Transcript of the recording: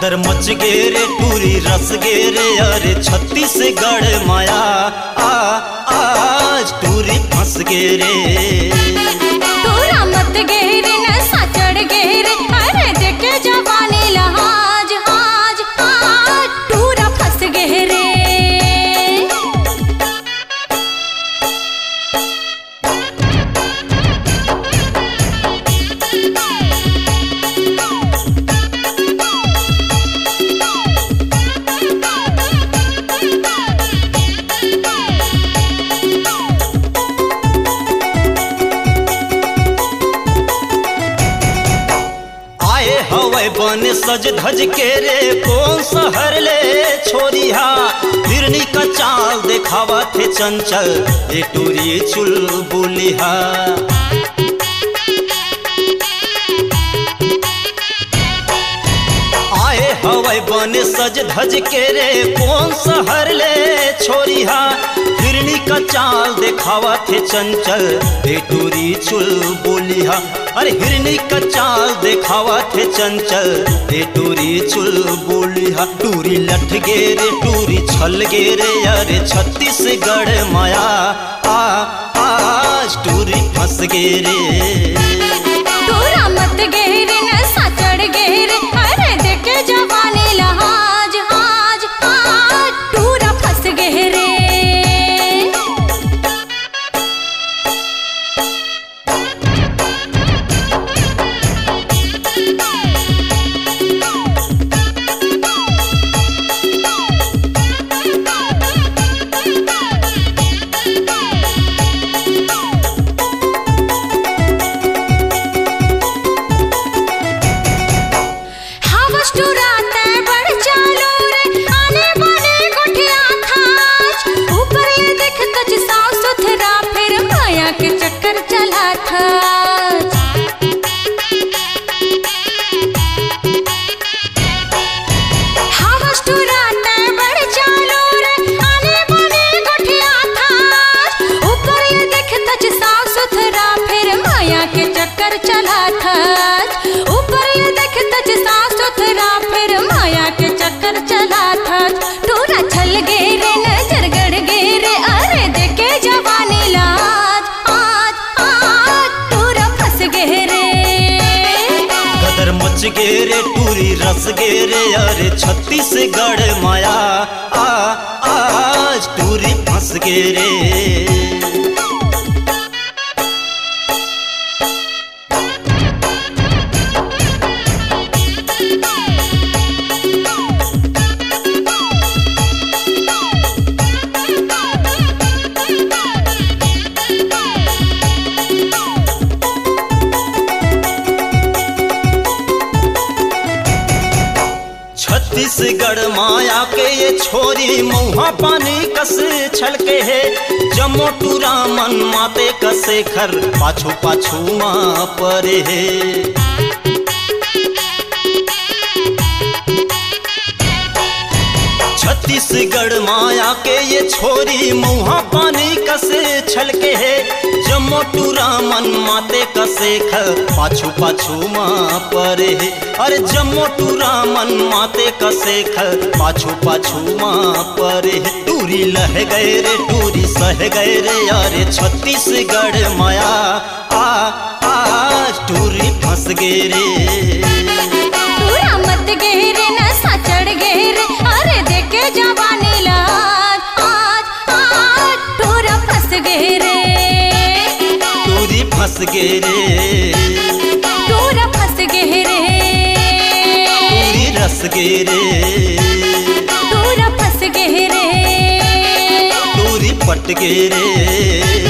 गदर मच गे रे टूरी रस गे रे अरे छत्तीसगढ़ माया आज टूरी फंस गे रे। टूरा मत गे रे नशा चढ़ गे रे अरे देखे जवानी लहाज हाज हाज टूरा फंस गे रे। हवै बने सज धज के रे कौन शहर ले छोरिहा हिरनी का चाल देखावा थे चंचल ए टूरी चुलबुलिहा। आए हवै बने सज धज के रे कौन शहर ले छोरिहा हिरनी का चाल देखावा थे चंचल ए टूरी चुलबुलिहा। अरे हिरनी का चाल देखावा थे चंचल ए टूरी चुलबुलिहा। टूरी लठ गे रे टूरी छल गे रे अरे छत्तीसगढ़ माया आज टूरी फंस गे रे। टूरा मत गे रे नशा चढ़ गे रे अरे देखे जवानी लहाज हाज हाज टूरा फंस गे रे। के चक्कर चला था हवस टुराता बड़ चालू रे आने बने गोठिया था ऊपर ये देख तज साफ सुथरा फिर माया के चक्कर चला था। ऊपर ये देख तज साफ सुथरा फिर माया के चक्कर चला था। टूरा छल गे रे नजर गड़ गे रे अरे देखे जवानी लाज गदर मच गे रे टूरी रस गे रे अरे छत्तीसगढ़ माया आज टूरी फंस गे रे। छत्तीसगढ़ माया के ये छोरी मुहा पानी कस छलके है जमो टूरा मन माते कसे खर पाछू पाछू माँ परे है। छत्तीसगढ़ माया के ये छोरी मुहा पानी कसे छलके है जमो टूरा मन माते कसे खर पाछू पाछू माँ परे है। अरे जमो टूरा मन माते कसे खर पाछू पाछू माँ परे है। टूरी लह गए रे टूरी सह गए रे अरे छत्तीसगढ़ माया आज टूरी फंस गे रे। टूरा मत गे रे नशा चढ़ गे रे अरे देखे जवानी लाज आज आज टूरा फंस गे रे। टूरी फंस गे रे टूरा फंस गे रे। टूरी रस गे रे टूरा फंस गे रे। टूरी पट गे रे।